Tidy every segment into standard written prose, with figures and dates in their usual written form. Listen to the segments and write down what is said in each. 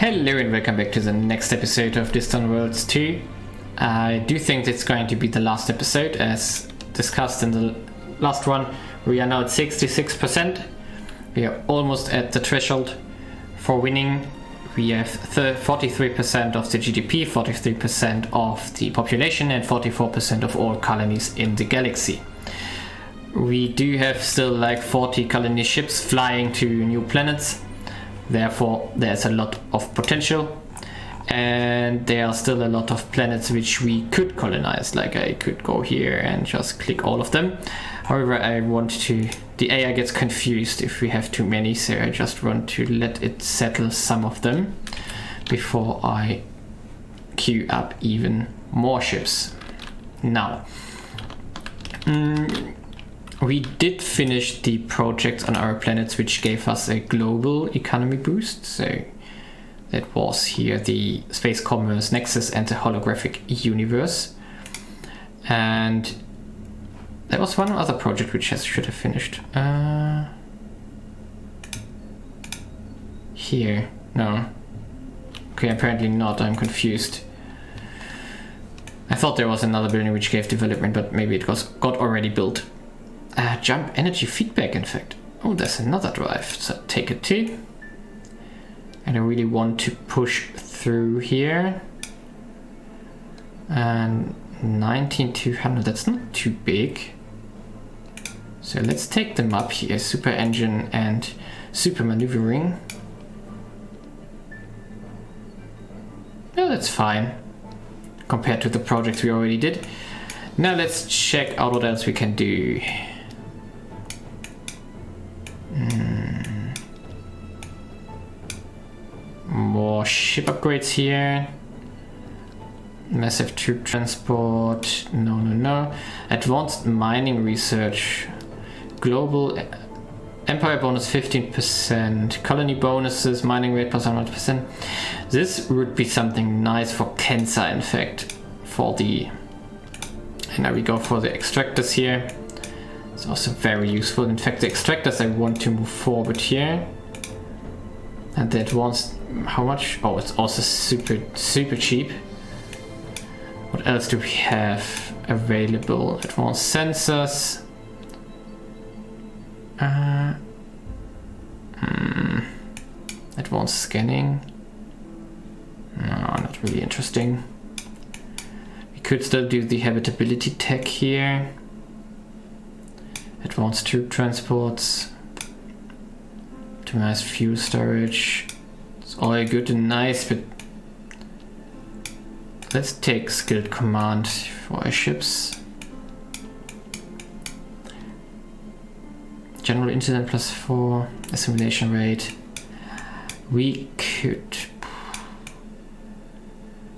Hello and welcome back to the next episode of Distant Worlds 2. I do think it's going to be the last episode, as discussed in the last one. We are now at 66%. We are almost at the threshold for winning. We have 43% of the GDP, 43% of the population, and 44% of all colonies in the galaxy. We do have still like 40 colony ships flying to new planets. Therefore, there's a lot of potential, and there are still a lot of planets which we could colonize. Like I could go here and just click all of them. However, the AI gets confused if we have too many, so I just want to let it settle some of them before I queue up even more ships. Now, we did finish the projects on our planets which gave us a global economy boost. So that was here the Space Commerce Nexus and the Holographic Universe. And there was one other project which should have finished. Here. No. Okay, apparently not. I'm confused. I thought there was another building which gave development, but maybe it got already built. Jump energy feedback, in fact. Oh, there's another drive, so take it too. And I really want to push through here. And 19200, that's not too big. So let's take them up here, super engine and super maneuvering. No, that's fine compared to the projects we already did. Now let's check out what else we can do. More ship upgrades here. Massive troop transport. No. Advanced mining research. Global empire bonus 15%. Colony bonuses. Mining rate plus 100%. This would be something nice for Kensa, in fact. And now we go for the extractors here. It's also very useful. In fact, the extractors I want to move forward here. And the advanced, how much? Oh, it's also super cheap. What else do we have available? Advanced sensors. Advanced scanning. No, not really interesting. We could still do the habitability tech here. Advanced troop transports. Optimized fuel storage. It's all good and nice, but let's take skilled command for our ships. General incident +4, assimilation rate. We could,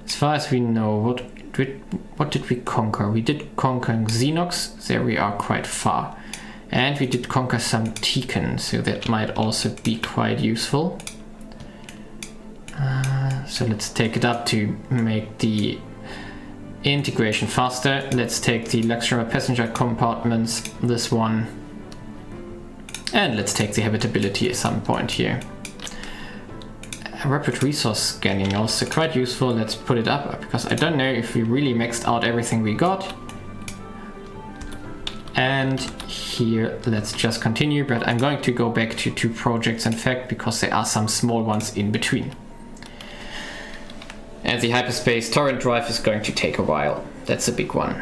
as far as we know, what did we conquer? We did conquer Xenox, there we are quite far. And we did conquer some Tekken, so that might also be quite useful. So let's take it up to make the integration faster. Let's take the luxury passenger compartments, this one. And let's take the habitability at some point here. Rapid resource scanning, also quite useful. Let's put it up, because I don't know if we really maxed out everything we got. And here, let's just continue, but I'm going to go back to 2 projects, in fact, because there are some small ones in between. And the hyperspace torrent drive is going to take a while. That's a big one.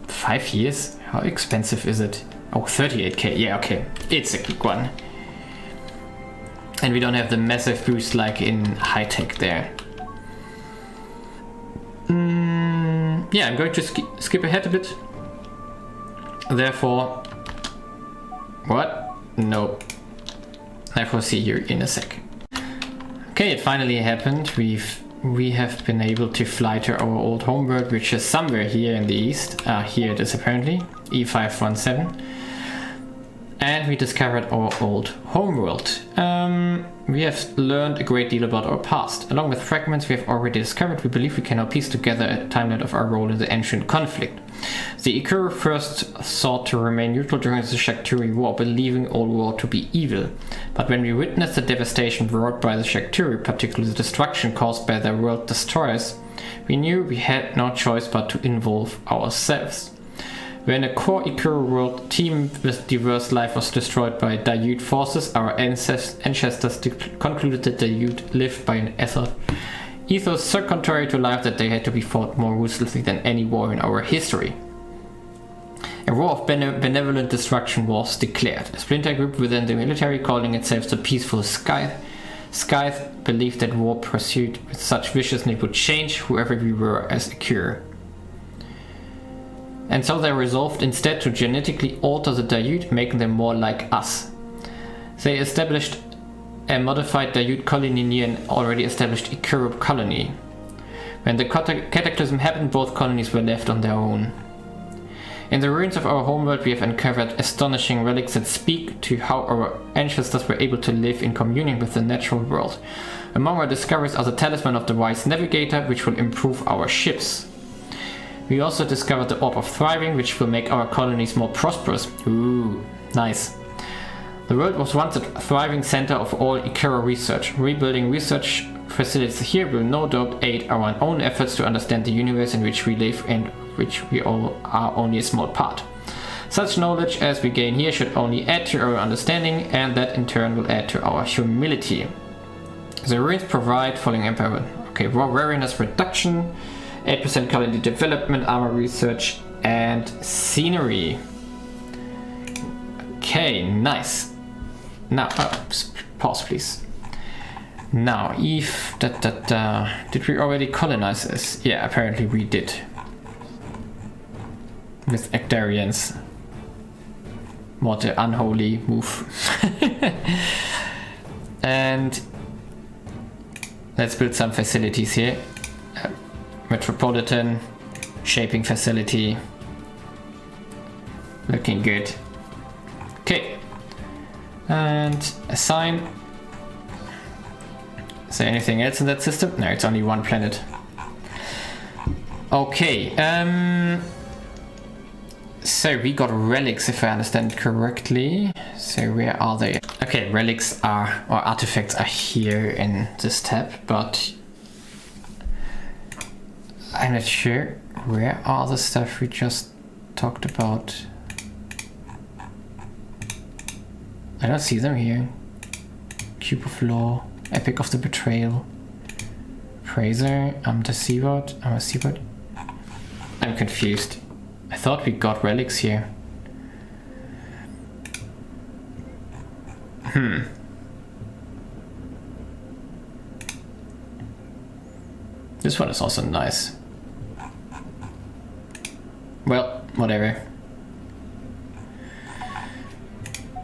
5 years? How expensive is it? Oh, 38k. Yeah, okay. It's a big one. And we don't have the massive boost like in high tech there. Yeah, I'm going to skip ahead a bit. Therefore, what? No. Therefore, see you in a sec. Okay, it finally happened. We have been able to fly to our old homeworld, which is somewhere here in the east. Here it is apparently, E517. And we discovered our old homeworld. We have learned a great deal about our past. Along with fragments we have already discovered, we believe we can now piece together a timeline of our role in the ancient conflict. The Ikkuro first sought to remain neutral during the Shakturi War, believing all war to be evil. But when we witnessed the devastation wrought by the Shakturi, particularly the destruction caused by their world destroyers, we knew we had no choice but to involve ourselves. When a core Ikkuro world team with diverse life was destroyed by Daiute forces, our ancestors concluded that Daiute lived by an ethos so contrary to life that they had to be fought more ruthlessly than any war in our history. A war of benevolent destruction was declared. A splinter group within the military, calling itself the Peaceful Scythe, believed that war pursued with such viciousness would change whoever we were as Ikkuro. And so they resolved instead to genetically alter the Daiute, making them more like us. They established a modified Daiute colony near an already established Ikkuro colony. When the cataclysm happened, both colonies were left on their own. In the ruins of our homeworld we have uncovered astonishing relics that speak to how our ancestors were able to live in communion with the natural world. Among our discoveries are the talisman of the wise navigator, which will improve our ships. We also discovered the Orb of Thriving, which will make our colonies more prosperous. Ooh, nice. The world was once a thriving center of all Ikkuro research. Rebuilding research facilities here will no doubt aid our own efforts to understand the universe in which we live and which we all are only a small part. Such knowledge as we gain here should only add to our understanding, and that in turn will add to our humility. The ruins provide following empire. Okay, raw wariness reduction, 8% colony development, armor research, and scenery. Okay, nice. Now, pause please. Now, if did we already colonize this? Yeah, apparently we did. With Ectarians. What an unholy move. And let's build some facilities here. Metropolitan, shaping facility. Looking good. Okay. And assign. Is there anything else in that system? No, it's only one planet. Okay. So we got relics, if I understand correctly. So where are they? Okay, relics are, or artifacts are here in this tab, but I'm not sure. Where are the stuff we just talked about? I don't see them here. Cube of Law, Epic of the Betrayal, Praiser, I'm a Seabird. I'm confused. I thought we got relics here. This one is also nice. Well, whatever.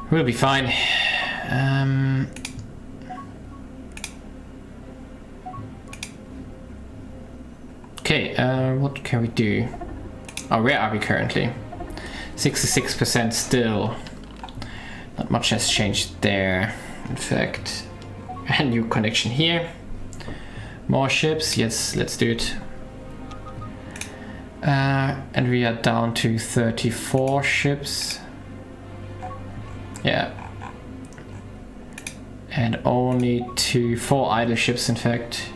We'll be fine. Okay, what can we do? Oh, where are we currently? 66% still. Not much has changed there. In fact, a new connection here. More ships, yes, let's do it. And we are down to 34 ships. Yeah. And only 4 idle ships, in fact.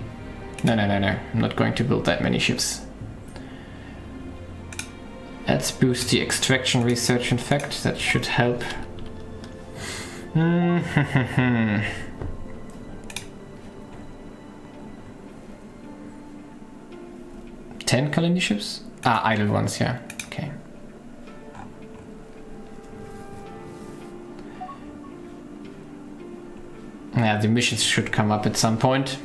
No. I'm not going to build that many ships. Let's boost the extraction research, in fact. That should help. 10 colony ships? Ah, idle ones, yeah. Okay. Yeah, the missions should come up at some point.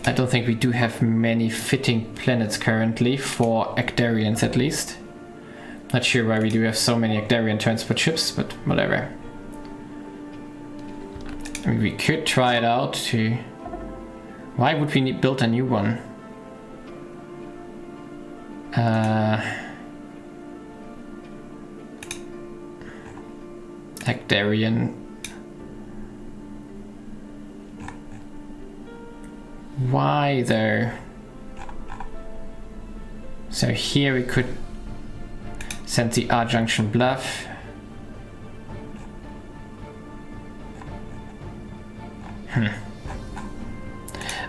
I don't think we do have many fitting planets currently, for Ectarians at least. Not sure why we do have so many Ectarian transport ships, but whatever. I mean, we could try it out to... Why would we build a new one? Hectarian. Why though? So here we could send the R junction bluff.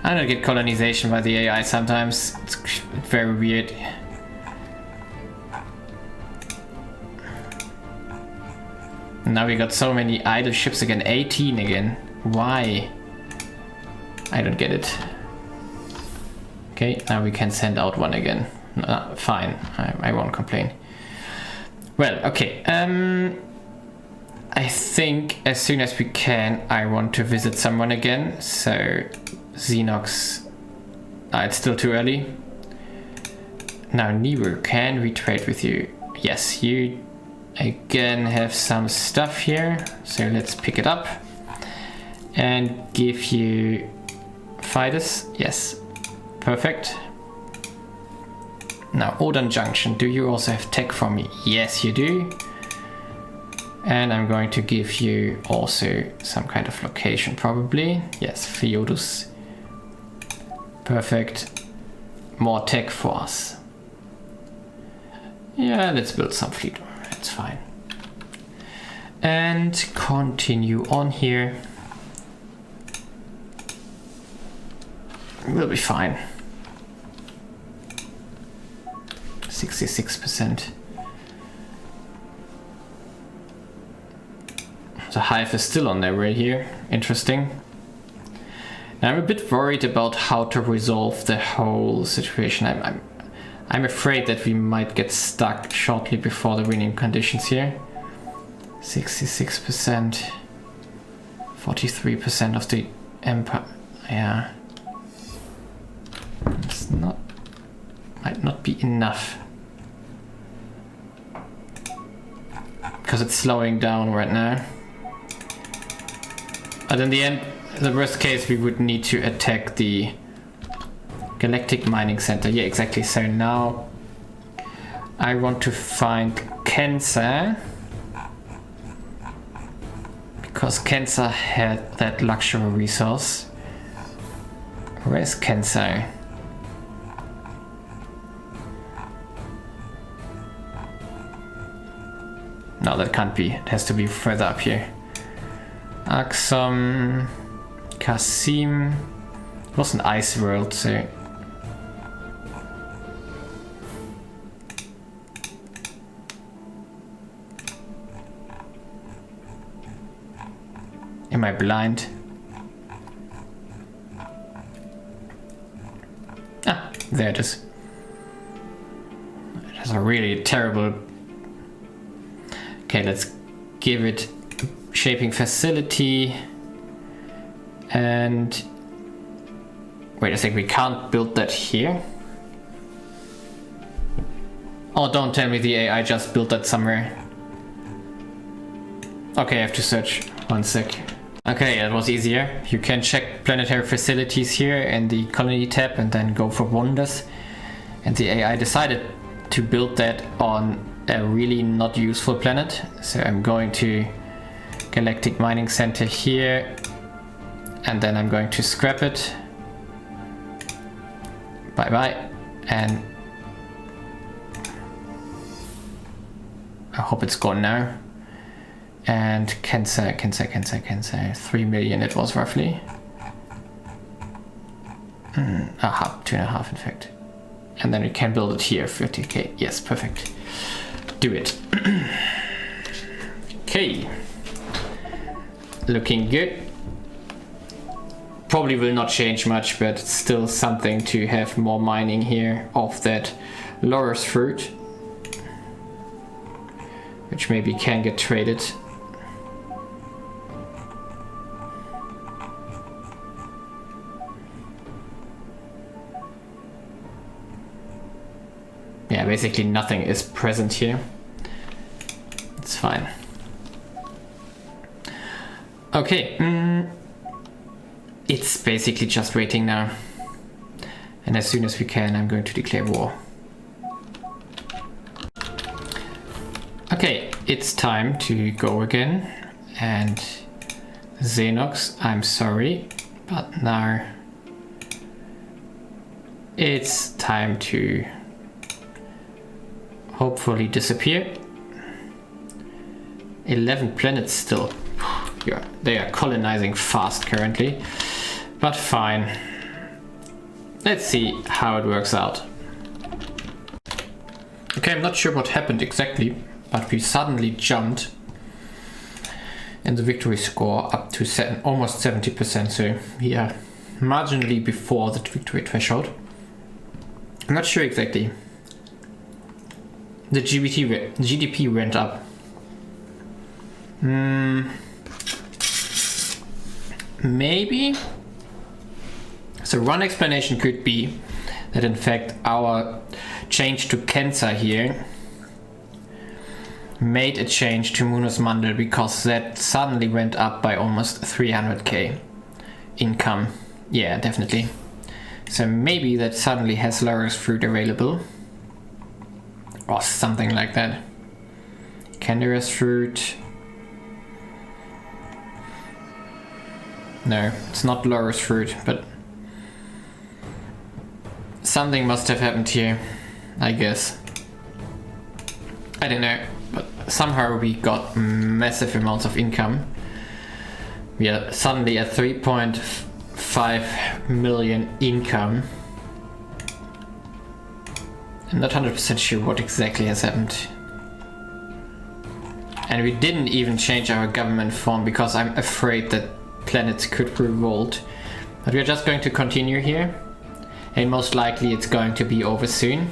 I don't get colonization by the AI sometimes. It's very weird. Now we got so many idle ships again. 18 again. Why? I don't get it. Okay, now we can send out one again. Fine, I won't complain. Well, okay. I think as soon as we can, I want to visit someone again. So, Xenox. It's still too early. Now, Nibiru, can we trade with you? Yes, you again have some stuff here. So let's pick it up and give you fighters. Yes, perfect. Now, Odin Junction, do you also have tech for me? Yes, you do. And I'm going to give you also some kind of location, probably. Yes, Feodus. Perfect. More tech for us. Yeah, let's build some fleet. That's fine. And continue on here. We'll be fine. 66%. The hive is still on their way here. Interesting. Now I'm a bit worried about how to resolve the whole situation. I'm afraid that we might get stuck shortly before the winning conditions here. 66%. 43% of the empire. Yeah. It's not... might not be enough. Because it's slowing down right now. But in the end, the worst case, we would need to attack the Galactic Mining Center. Yeah, exactly. So now I want to find Cancer. Because Cancer had that luxury resource. Where's Cancer? No, that can't be. It has to be further up here. Axum, Kasim. It was an ice world, so. Am I blind? Ah, there it is. It has a really terrible. Okay, let's give it shaping facility. And wait a sec, we can't build that here. Oh, don't tell me the AI just built that somewhere. Okay, I have to search. 1 sec. Okay, that was easier. You can check planetary facilities here in the colony tab and then go for wonders. And the AI decided to build that on a really not useful planet. So I'm going to Galactic Mining Center here, and then I'm going to scrap it. Bye bye. And I hope it's gone now. And Cancer. 3 million it was roughly. Aha, 2.5 in fact. And then we can build it here, 50k. Yes, perfect. Do it. Okay. Looking good. Probably will not change much, but it's still something to have more mining here of that Laurus fruit, which maybe can get traded. Yeah, basically nothing is present here. It's fine. Okay, it's basically just waiting now. And as soon as we can, I'm going to declare war. Okay, it's time to go again. and Xenox, I'm sorry, but now it's time to hopefully disappear. 11 planets still. Yeah, they are colonizing fast currently, but fine. Let's see how it works out. Okay, I'm not sure what happened exactly, but we suddenly jumped in the victory score up to almost 70%, so we are marginally before the victory threshold. I'm not sure exactly. The GDP went up. Maybe. So one explanation could be that in fact our change to Cancer here made a change to Munus Mandel, because that suddenly went up by almost 300k income. Yeah, definitely. So maybe that suddenly has Laurus fruit available or something like that. Canderous fruit. No, it's not Laurus fruit, but something must have happened here, I guess. I don't know, but somehow we got massive amounts of income. We are suddenly at 3.5 million income. I'm not 100% sure what exactly has happened. And we didn't even change our government form because I'm afraid that planets could revolt. But we're just going to continue here. And most likely it's going to be over soon.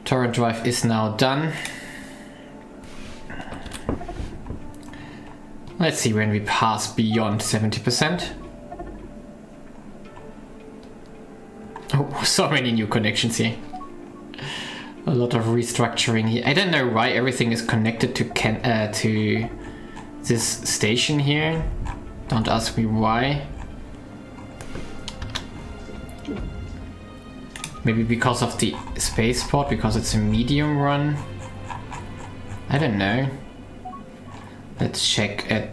Torrent drive is now done. Let's see when we pass beyond 70%. Oh, so many new connections here. A lot of restructuring here. I don't know why everything is connected to this station here. Don't ask me why. Maybe because of the spaceport, because it's a medium run. I don't know. Let's check that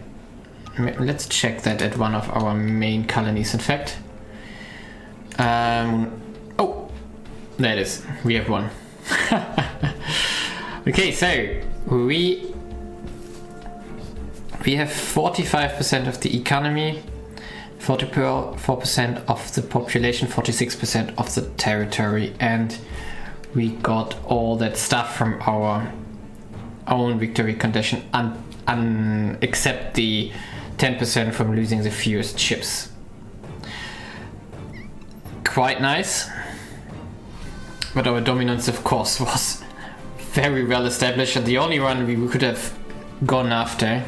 at one of our main colonies, in fact. Oh, there it is. We have one. Okay, so we have 45% of the economy, 44% of the population, 46% of the territory, and we got all that stuff from our own victory condition, except the 10% from losing the fewest ships. Quite nice, but our dominance, of course, was very well established, and the only one we could have gone after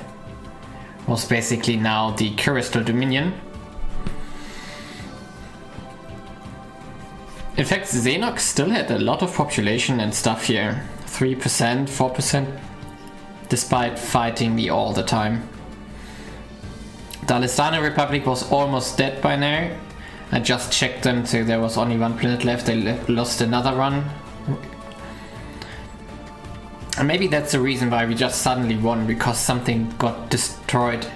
was basically now the Crystal Dominion. In fact, Xenox still had a lot of population and stuff here. 3%, 4%, despite fighting me all the time. The Alessandro Republic was almost dead by now. I just checked them, so there was only one planet left. They lost another one. And maybe that's the reason why we just suddenly won, because something got destroyed.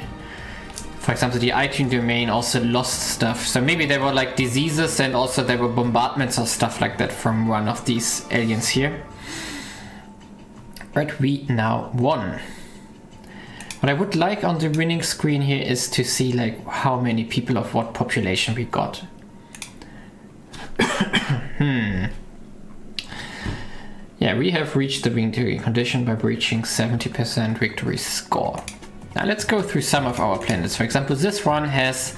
For example, the iTunes domain also lost stuff. So maybe there were like diseases, and also there were bombardments or stuff like that from one of these aliens here. But we now won. What I would like on the winning screen here is to see like how many people of what population we got. Yeah, we have reached the victory condition by reaching 70% victory score. Now let's go through some of our planets. For example, this one has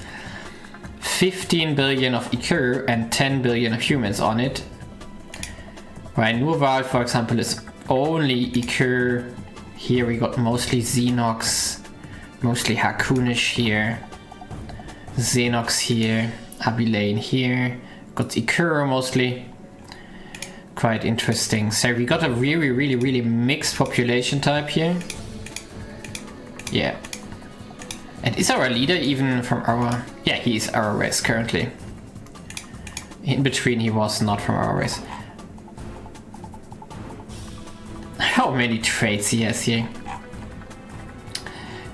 15 billion of Ikkuro and 10 billion of humans on it. While Nurval, for example, is only Ikkuro. Here we got mostly Xenox, mostly Hakunish here, Xenox here, Abilene here, got Ikkuro mostly. Quite interesting. So we got a really mixed population type here. Yeah. And is our leader even from our... Yeah, he is our race currently. In between he was not from our race. How many traits he has here.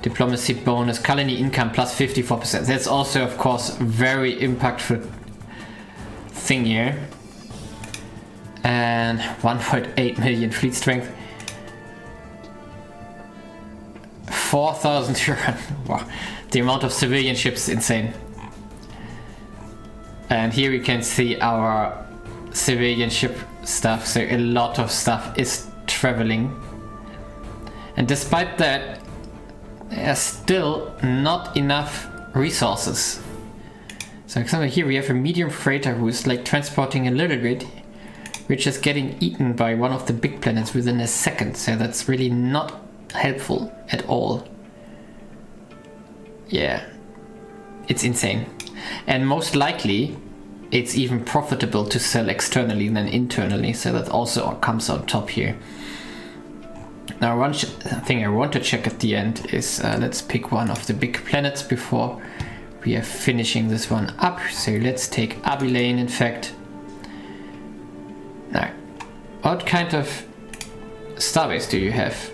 Diplomacy bonus, colony income plus 54%. That's also, of course, very impactful thing here. And 1.8 million fleet strength. 4,000 euro. Wow. The amount of civilian ships is insane. And here we can see our civilian ship stuff. So a lot of stuff is traveling. And despite that, there's still not enough resources. So for example, here we have a medium freighter who is like transporting a little bit, which is getting eaten by one of the big planets within a second. So that's really not helpful at all. Yeah, it's insane. And most likely it's even profitable to sell externally than internally. So that also comes on top here. Now one thing I want to check at the end is let's pick one of the big planets before we are finishing this one up. So let's take Abilene, in fact. Now, what kind of starbase do you have?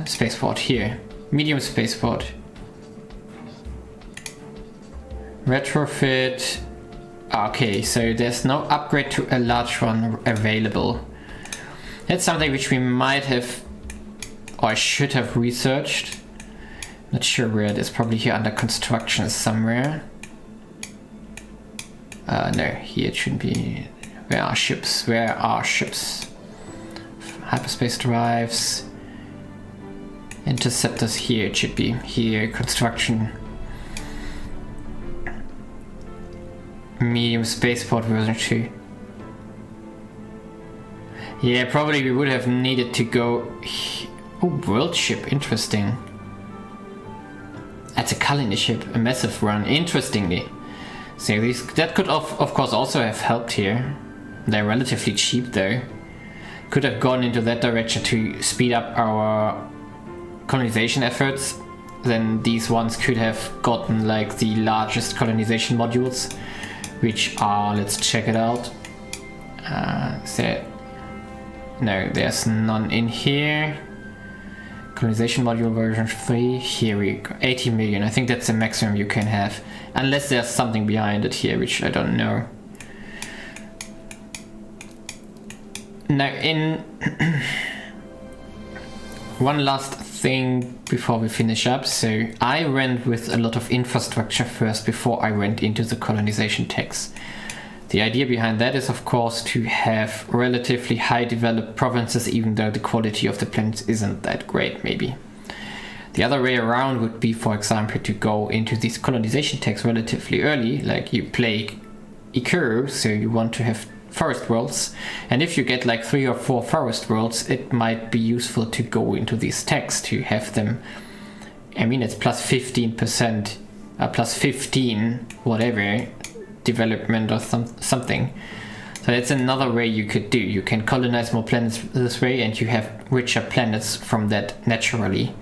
Spaceport here. Medium spaceport. Retrofit. Okay, so there's no upgrade to a large one available. That's something which we might have, or should have researched. Not sure where it is, probably here under construction somewhere. No, here it shouldn't be. Where are ships? Where are ships? Hyperspace drives. Interceptors here, it should be. Here, construction. Medium spaceport version 2. Yeah, probably we would have needed to go... Oh, world ship, interesting. That's a colony ship, a massive run, interestingly. So that could of course also have helped here. They're relatively cheap though. Could have gone into that direction to speed up our colonization efforts. Then these ones could have gotten like the largest colonization modules, which are, let's check it out. No, there's none in here. Colonization module version 3. Here we go. 80 million. I think that's the maximum you can have. Unless there's something behind it here, which I don't know. Now, in one last thing before we finish up. So I went with a lot of infrastructure first before I went into the colonization techs. The idea behind that is, of course, to have relatively high developed provinces, even though the quality of the planets isn't that great, maybe. The other way around would be, for example, to go into these colonization techs relatively early, like you play Ikkuro, so you want to have forest worlds, and if you get like 3 or 4 forest worlds, it might be useful to go into these techs to have them. I mean, it's plus 15%, plus 15, whatever, development or something. So that's another way you could do. You can colonize more planets this way, and you have richer planets from that naturally,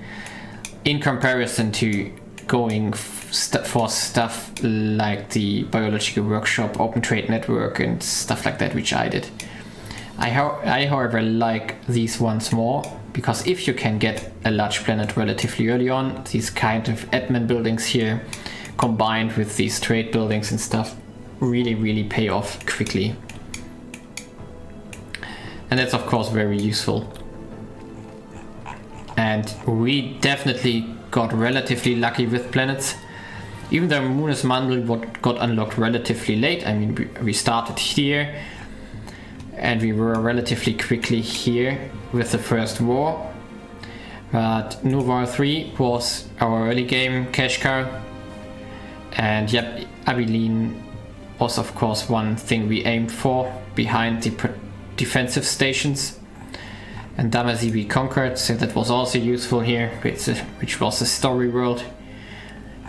in comparison to going for stuff like the biological workshop, open trade network, and stuff like that, which I did. I however like these ones more, because if you can get a large planet relatively early on, these kind of admin buildings here combined with these trade buildings and stuff really pay off quickly. And that's of course very useful. And we definitely got relatively lucky with planets. Even though Munus Mandel got unlocked relatively late, I mean, we started here and we were relatively quickly here with the first war. But Novar 3 was our early game cash cow. And yep, Abilene was of course one thing we aimed for behind the defensive stations. And Damazi we conquered, so that was also useful here, which was a story world.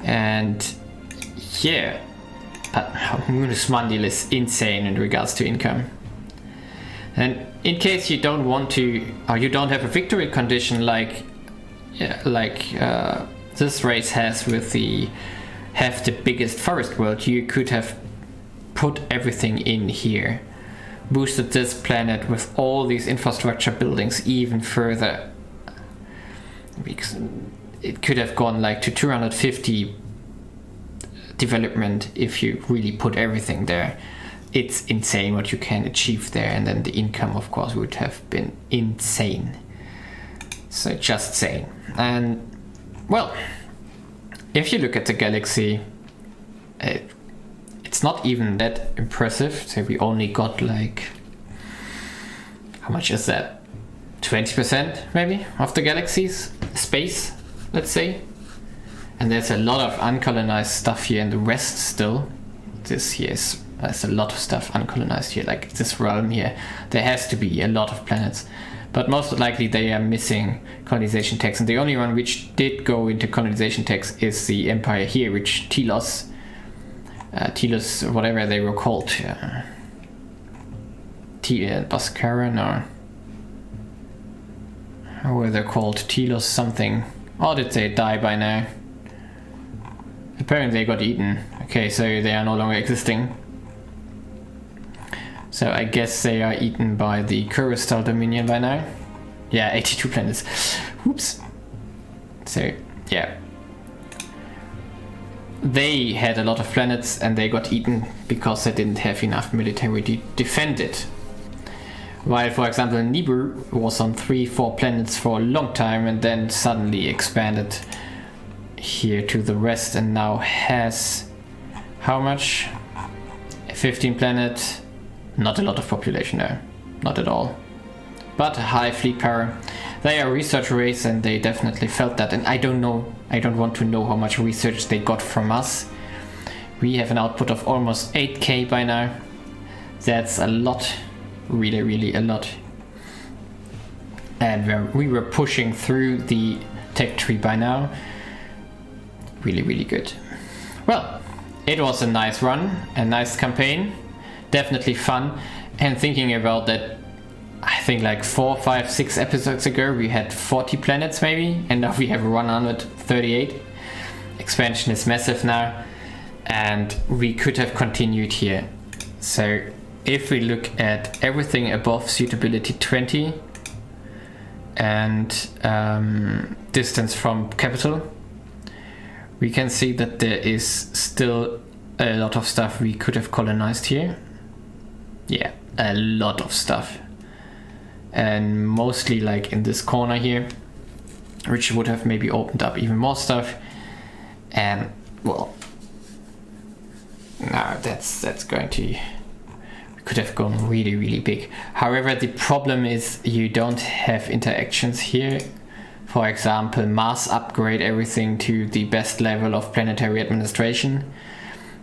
And yeah, but Munus Mandil is insane in regards to income. And in case you don't want to, or you don't have a victory condition like this race has with the have the biggest forest world, you could have put everything in here. Boosted this planet with all these infrastructure buildings even further. it could have gone like to 250 development if you really put everything there. It's insane what you can achieve there, and then the income of course would have been insane. So just saying. And well, if you look at the galaxy, it's not even that impressive. So we only got like, how much is that? 20% maybe of the galaxy's space, let's say. And there's a lot of uncolonized stuff here in the west still. There's a lot of stuff uncolonized here, like this realm here. There has to be a lot of planets. But most likely they are missing colonization tax. And the only one which did go into colonization tax is the empire here, which Telos, whatever they were called. Bhaskara, no. How were they called? Telos something. Or did they die by now? Apparently they got eaten. Okay, so they are no longer existing. So I guess they are eaten by the Ikkuro Dominion by now. Yeah, 82 planets. Oops. So, yeah. They had a lot of planets and they got eaten because they didn't have enough military to defend it. While, for example, Nibiru was on 3-4 planets for a long time and then suddenly expanded here to the west and now has how much? 15 planets. Not a lot of population there, not at all. But high fleet power. They are a research race and they definitely felt that. And I don't want to know how much research they got from us. We have an output of almost 8k by now. That's a lot. Really, really a lot. And we were pushing through the tech tree by now. Really, really good. Well, it was a nice run, a nice campaign. Definitely fun. And thinking about that, I think like 4, 5, 6 episodes ago we had 40 planets maybe, and now we have 138. Expansion is massive now, and we could have continued here. So if we look at everything above suitability 20 and distance from capital, we can see that there is still a lot of stuff we could have colonized here. Yeah, a lot of stuff. And mostly like in this corner here, which would have maybe opened up even more stuff. And well, no, that's going to, we could have gone really, really big. However, the problem is you don't have interactions here. For example, mass upgrade everything to the best level of planetary administration.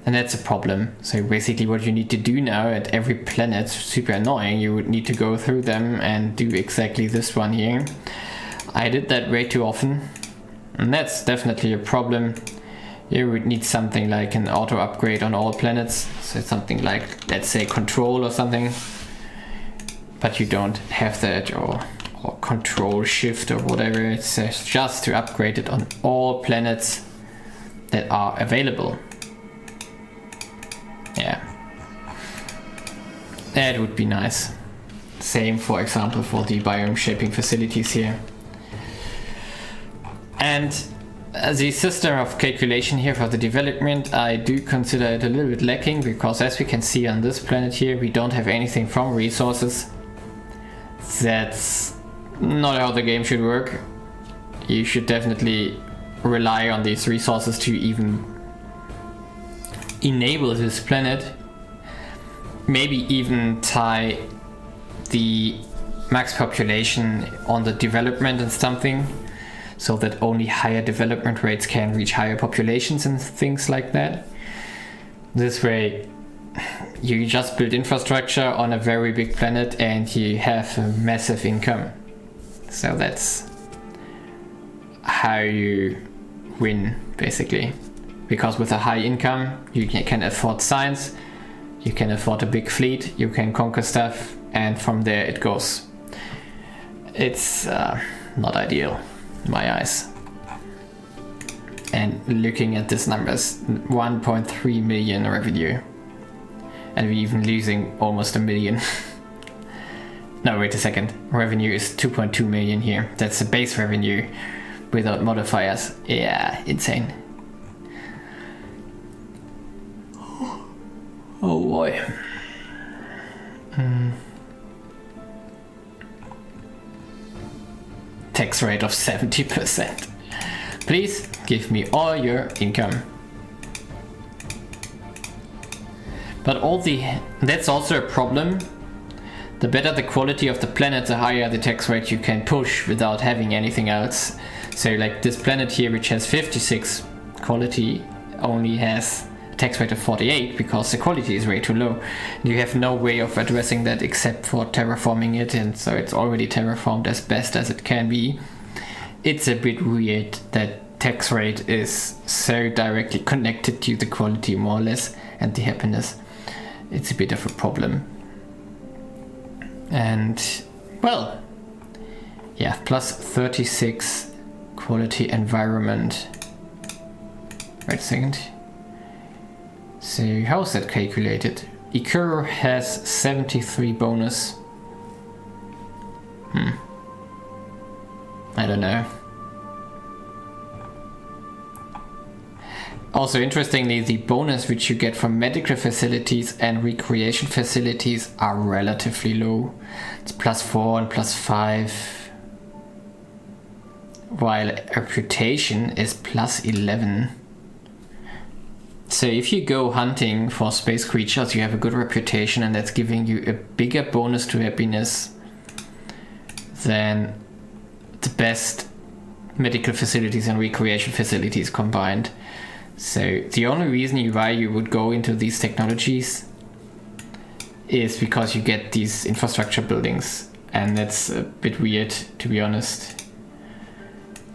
And that's a problem. So basically what you need to do now at every planet, super annoying, you would need to go through them and do exactly this one here. I did that way too often, and that's definitely a problem. You would need something like an auto upgrade on all planets. So something like, let's say, control or something. But you don't have that, or control shift or whatever. It's just to upgrade it on all planets that are available. Yeah, that would be nice. Same, for example, for the biome shaping facilities here. And the system of calculation here for the development, I do consider it a little bit lacking, because as we can see on this planet here, we don't have anything from resources. That's not how the game should work. You should definitely rely on these resources to even enable this planet. Maybe even tie the max population on the development and something, so that only higher development rates can reach higher populations and things like that. This way you just build infrastructure on a very big planet and you have a massive income. So that's how you win, basically. Because with a high income, you can afford science, you can afford a big fleet, you can conquer stuff, and from there it goes. It's not ideal in my eyes. And looking at these numbers, 1.3 million revenue. And we're even losing almost 1 million. No, wait a second. Revenue is 2.2 million here. That's the base revenue. without modifiers. Yeah, insane. Oh boy. Tax rate of 70%. Please give me all your income. But that's also a problem. The better the quality of the planet, the higher the tax rate you can push without having anything else. So like this planet here, which has 56 quality, only has a tax rate of 48 because the quality is way too low. You have no way of addressing that except for terraforming it, and so it's already terraformed as best as it can be. It's a bit weird that tax rate is so directly connected to the quality, more or less, and the happiness. It's a bit of a problem. And, well, yeah, plus 36 quality environment. Wait a second. So, how is that calculated? Ikkuro has 73 bonus. I don't know. Also, interestingly, the bonus which you get from medical facilities and recreation facilities are relatively low. It's +4 and +5. While reputation is +11. So if you go hunting for space creatures, you have a good reputation, and that's giving you a bigger bonus to happiness than the best medical facilities and recreation facilities combined. So the only reason why you would go into these technologies is because you get these infrastructure buildings, and that's a bit weird, to be honest.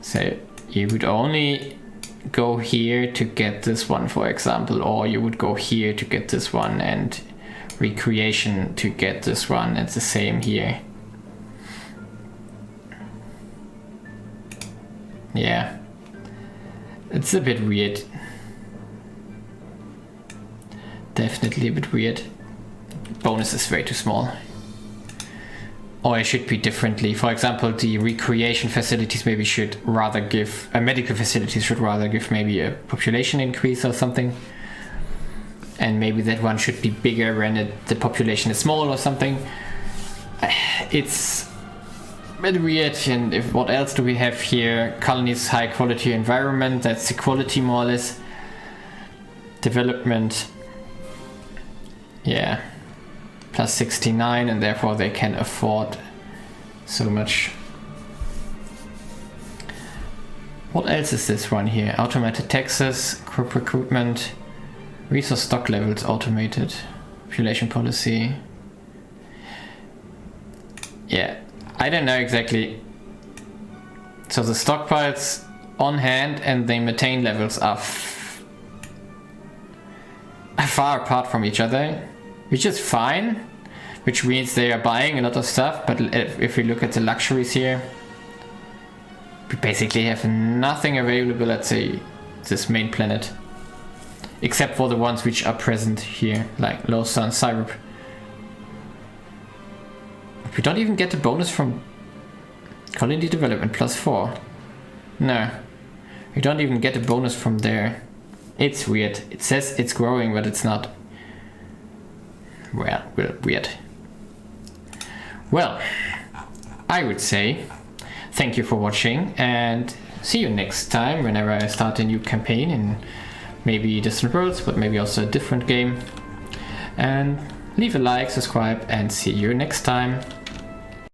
So you would only go here to get this one, for example, or you would go here to get this one, and recreation to get this one. It's the same here. Yeah, it's a bit weird. Definitely a bit weird. Bonus is way too small. Or it should be differently. For example, the recreation facilities maybe should rather give, medical facilities should rather give maybe a population increase or something. And maybe that one should be bigger when the population is small or something. It's a bit weird. And what else do we have here? Colonies, high quality environment, that's the quality more or less. Development. Yeah, plus 69, and therefore they can afford so much. What else is this one here? Automated taxes, group recruitment, resource stock levels automated, population policy. Yeah, I don't know exactly. So the stockpiles on hand and the methane levels are far apart from each other, which is fine, which means they are buying a lot of stuff. But if we look at the luxuries here, we basically have nothing available at, say, this main planet, except for the ones which are present here, like low sun syrup. We don't even get a bonus from colony development +4. No, we don't even get a bonus from there. It's weird. It says it's growing, but it's not. Well, weird. Well, I would say thank you for watching, and see you next time whenever I start a new campaign in maybe Distant Worlds, but maybe also a different game. And leave a like, subscribe, and see you next time.